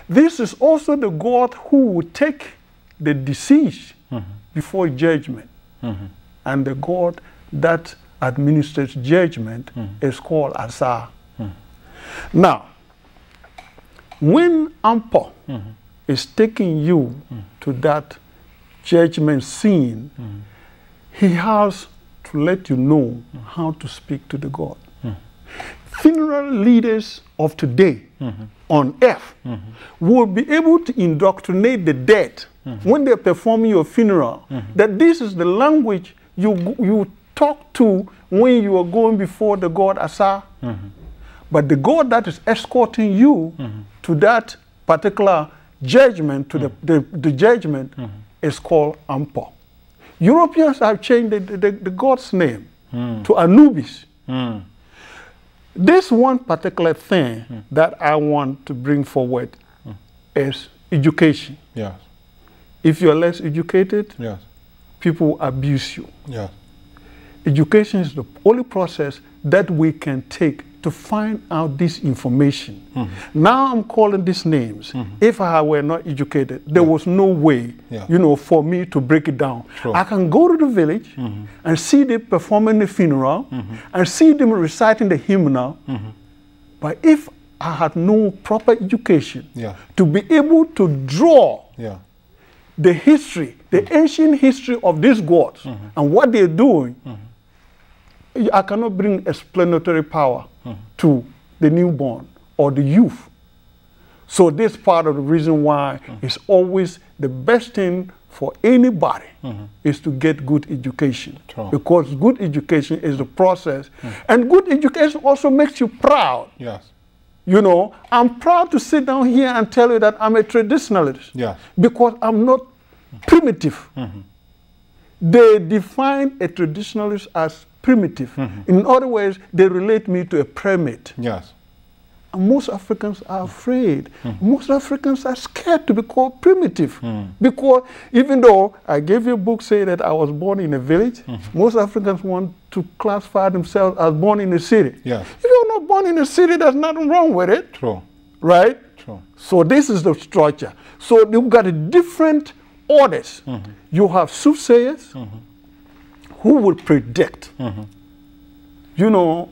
This is also the God who will take the deceased before judgment. And the God that administers judgment is called Asa. Now, when Ampo is taking you to that judgment scene, he has to let you know how to speak to the God. Funeral leaders of today on earth will be able to indoctrinate the dead when they're performing your funeral, that this is the language you talk to when you are going before the God Asa. But the God that is escorting you to that particular judgment, to the judgment, is called Ampo. Europeans have changed the God's name to Anubis. This one particular thing that I want to bring forward is education. Yes. If you're less educated, Yes. people abuse you. Yes. Education is the only process that we can take to find out this information. Now I'm calling these names. If I were not educated, there was no way, you know, for me to break it down. True. I can go to the village and see them performing the funeral and see them reciting the hymnal. But if I had no proper education to be able to draw the history, the ancient history of these gods and what they're doing, I cannot bring explanatory power to the newborn or the youth. So this part of the reason why it's always the best thing for anybody is to get good education. True. Because good education is the process. And good education also makes you proud. Yes. You know, I'm proud to sit down here and tell you that I'm a traditionalist. Yes. Because I'm not primitive. They define a traditionalist as primitive. In other words, they relate me to a primate. Yes. And most Africans are afraid. Most Africans are scared to be called primitive. Because even though I gave you a book saying that I was born in a village, most Africans want to classify themselves as born in a city. Yes. If you're not born in a city, there's nothing wrong with it. True. Right? True. So this is the structure. So you've got different orders. You have soothsayers who will predict. You know,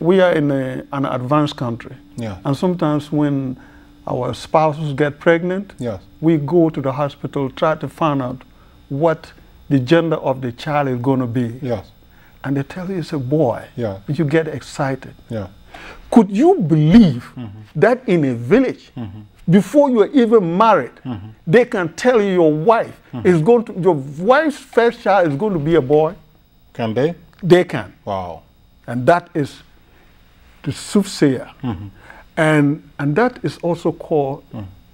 we are in an advanced country. And sometimes when our spouses get pregnant, we go to the hospital, try to find out what the gender of the child is going to be. And they tell you it's a boy. And you get excited. Could you believe that in a village, before you are even married, they can tell you your wife is going to, your wife's first child is going to be a boy? Can they? They can. Wow. And that is the soothsayer. And that is also called,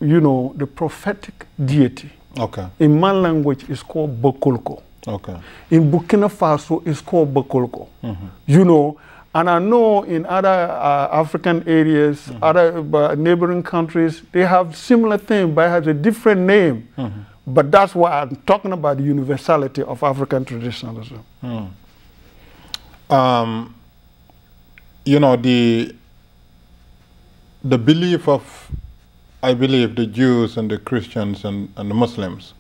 you know, the prophetic deity. Okay. In my language, it's called Bokolko. Okay. In Burkina Faso, it's called Bokolko. You know, and I know in other African areas, other neighboring countries, they have similar thing, but it has a different name. But that's why I'm talking about the universality of African traditionalism. You know, the belief of, I believe, the Jews and the Christians and the Muslims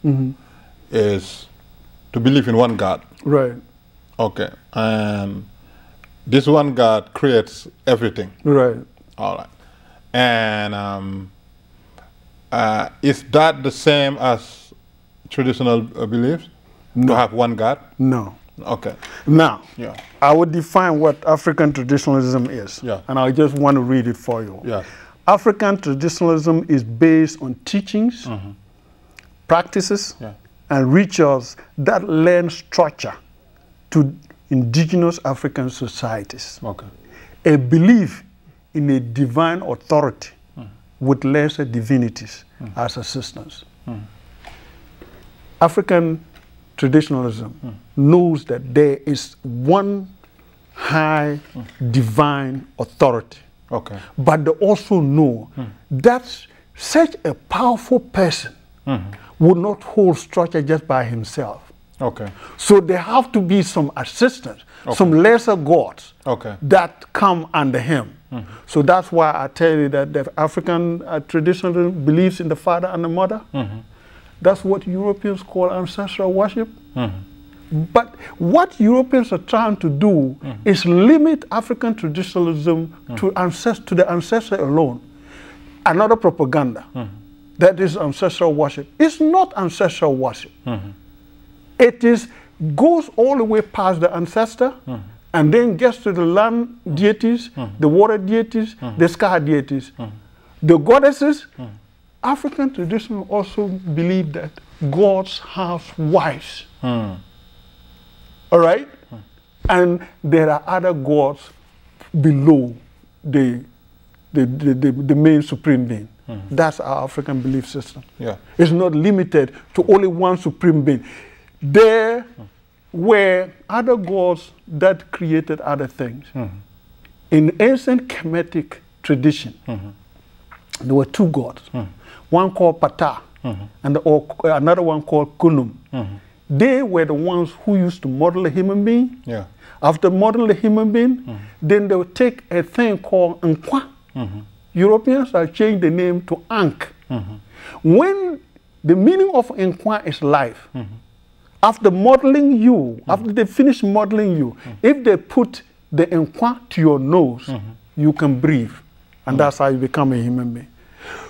is to believe in one God. Right. Okay. And this one God creates everything. Right. All right. And is that the same as traditional beliefs? No. To have one God? No. Okay. Now, I would define what African traditionalism is. And I just want to read it for you. African traditionalism is based on teachings, practices, and rituals that lend structure to indigenous African societies. Okay. A belief in a divine authority with lesser divinities as assistants. African traditionalism knows that there is one high divine authority. Okay. But they also know that such a powerful person would not hold structure just by himself. Okay. So there have to be some assistants, some lesser gods that come under him. So that's why I tell you that the African traditionalism believes in the father and the mother. That's what Europeans call ancestral worship. But what Europeans are trying to do is limit African traditionalism to the ancestor alone. Another propaganda. That is ancestral worship. It's not ancestral worship. It goes all the way past the ancestor and then gets to the land deities, the water deities, the sky deities. The goddesses, African tradition also believe that gods have wives. All right? And there are other gods below the main supreme being. That's our African belief system. It's not limited to only one supreme being. There were other gods that created other things. In ancient Kemetic tradition, there were two gods. One called Ptah, and another one called Khnum. They were the ones who used to model a human being. After modeling a human being, then they would take a thing called Nkwa. Europeans have changed the name to Ankh. When the meaning of Nkwa is life, after modeling you, after they finish modeling you, if they put the Nkwa to your nose, you can breathe. And that's how you become a human being.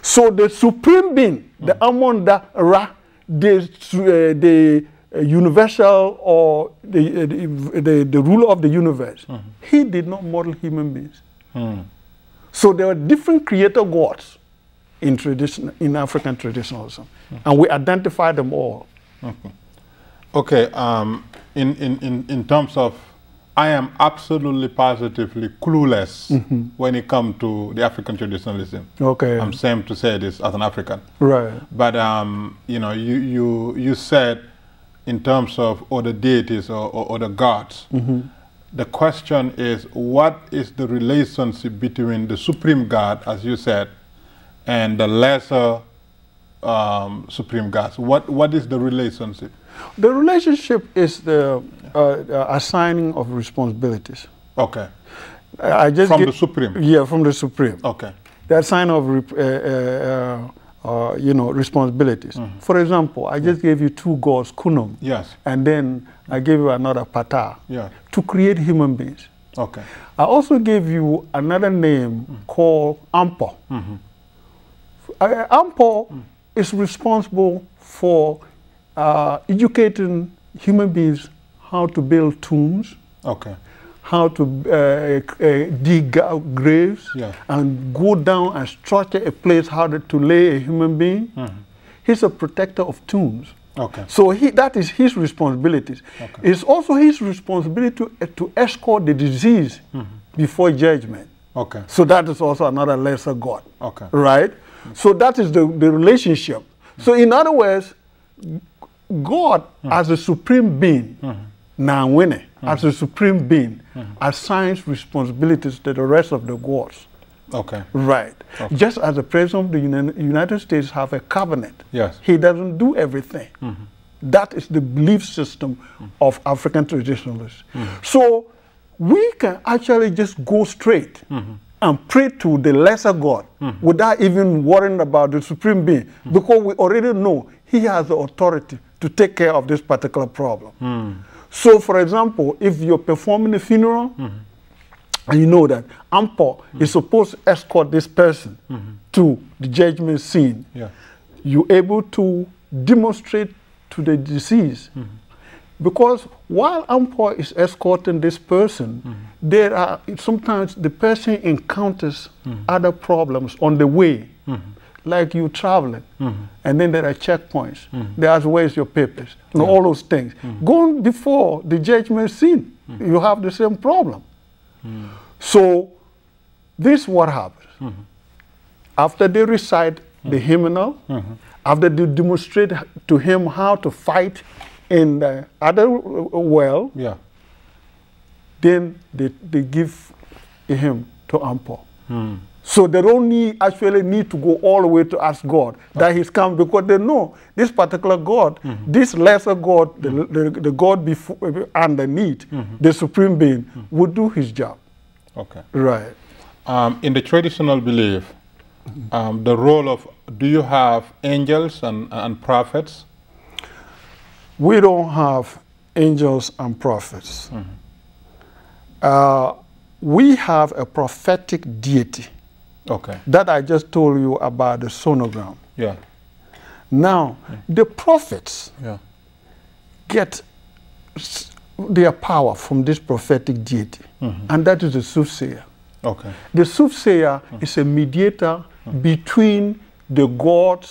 So the supreme being, the Amon-Ra, the universal or the ruler of the universe, he did not model human beings. So there are different creator gods in African traditionalism, and we identify them all. Okay, in terms of, I am absolutely positively clueless when it comes to the African traditionalism. I'm ashamed to say this as an African. But you know, you said in terms of other deities or other gods. The question is, what is the relationship between the supreme God, as you said, and the lesser supreme gods? What is the relationship? The relationship is the assigning of responsibilities. Okay. From the supreme? Yeah, from the supreme. Okay. The assigning of responsibilities. For example, I just gave you two gods, Khnum. And then I gave you another Ptah. To create human beings. Okay. I also gave you another name called Ampo. Ampo is responsible for educating human beings how to build tombs, how to dig graves, and go down and structure a place how to lay a human being. He's a protector of tombs. So that is his responsibilities. It's also his responsibility to escort the disease before judgment. So that is also another lesser god. Right? So that is the relationship. So in other words, God as a supreme being, as a supreme being, assigns responsibilities to the rest of the gods. Right. Just as the President of the United States have a cabinet, he doesn't do everything. That is the belief system of African traditionalists. So we can actually just go straight and pray to the lesser God without even worrying about the supreme being, because we already know he has the authority to take care of this particular problem. So, for example, if you're performing a funeral, and you know that Ampo is supposed to escort this person to the judgment scene, you're able to demonstrate to the deceased. Because while Ampo is escorting this person, there are sometimes the person encounters other problems on the way. Like you traveling, and then there are checkpoints. They ask, where's your papers? And all those things. Going before the judgment scene, you have the same problem. So this is what happens. After they recite the hymnal, after they demonstrate to him how to fight in the other world, then they give him to Ampo. So they don't actually need to go all the way to ask God that He's come, because they know this particular God, this lesser God, the God before underneath, the supreme being, would do His job. Okay. Right. In the traditional belief, the role of, do you have angels and prophets? We don't have angels and prophets. We have a prophetic deity. Okay. That I just told you about the sonogram. Yeah. Now, the prophets get their power from this prophetic deity, and that is the soothsayer. Okay. The soothsayer is a mediator between the God,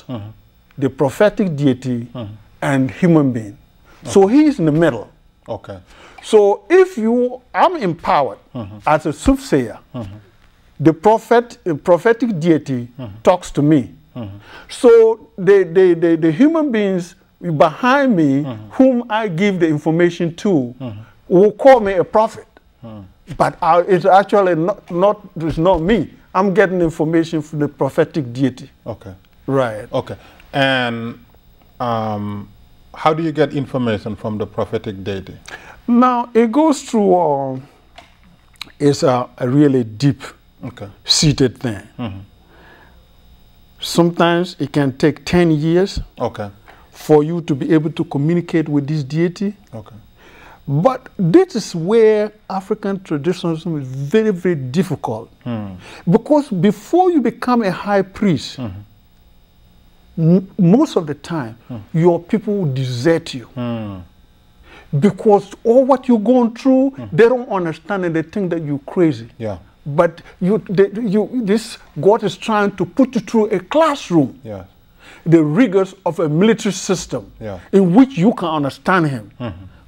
the prophetic deity, and human being. So he is in the middle. Okay. So if I'm empowered as a soothsayer, the prophetic deity talks to me. So the human beings behind me, whom I give the information to, will call me a prophet. But it's actually it's not me. I'm getting information from the prophetic deity. Okay. Right. Okay. And how do you get information from the prophetic deity? Now, it goes through, it's a really deep seated thing. Sometimes it can take 10 years for you to be able to communicate with this deity. Okay. But this is where African traditionalism is very, very difficult. Because before you become a high priest, most of the time, your people will desert you. Because all what you're going through, they don't understand and they think that you're crazy. Yeah. But this God is trying to put you through a classroom. Yeah. The rigors of a military system in which you can understand him.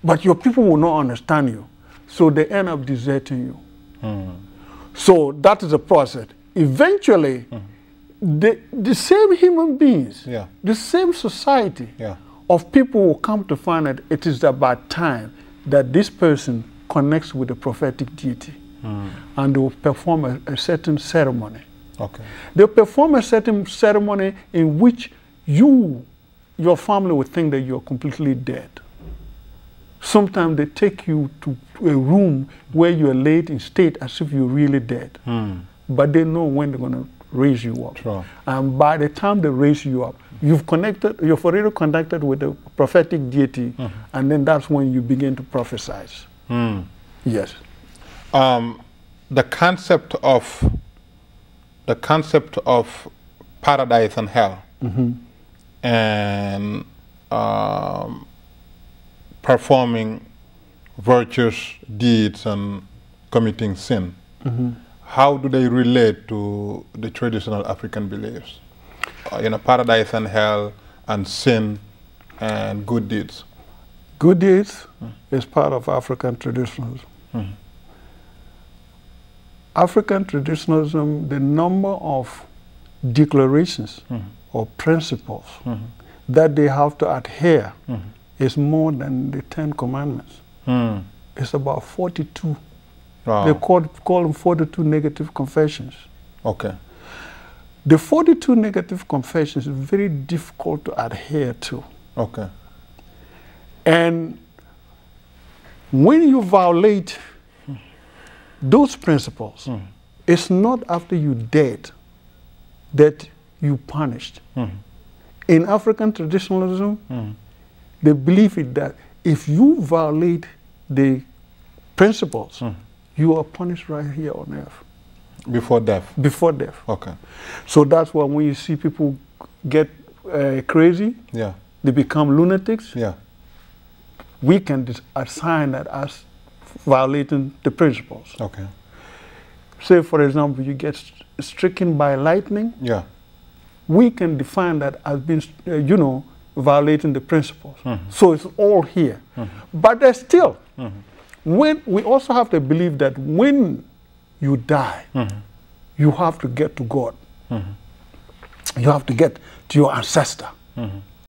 But your people will not understand you. So they end up deserting you. So that is the process. Eventually, the same human beings, the same society of people will come to find that it is about time that this person connects with the prophetic deity. And they will perform a certain ceremony. Okay. They'll perform a certain ceremony in which your family will think that you're completely dead. Sometimes they take you to a room where you're laid in state as if you're really dead. But they know when they're going to raise you up. Sure. And by the time they raise you up, you've already connected with the prophetic deity, and then that's when you begin to prophesy. Yes. The concept of paradise and hell, and performing virtuous deeds and committing sin, how do they relate to the traditional African beliefs? Paradise and hell and sin and good deeds. Good deeds is part of African traditionalism. African traditionalism, the number of declarations or principles that they have to adhere is more than the 10 Commandments. It's about 42. Wow. They call them 42 negative confessions. Okay. The 42 negative confessions is very difficult to adhere to. Okay. And when you violate those principles, it's not after you're dead that you're punished. In African traditionalism, they believe it that if you violate the principles, you are punished right here on earth. Before death? Before death. Okay. So that's why when you see people get crazy, they become lunatics, we can assign that as violating the principles. Okay. Say, for example, you get stricken by lightning, we can define that as being, violating the principles. So it's all here. But there's still, when we also have to believe that when you die, you have to get to God. You have to get to your ancestor.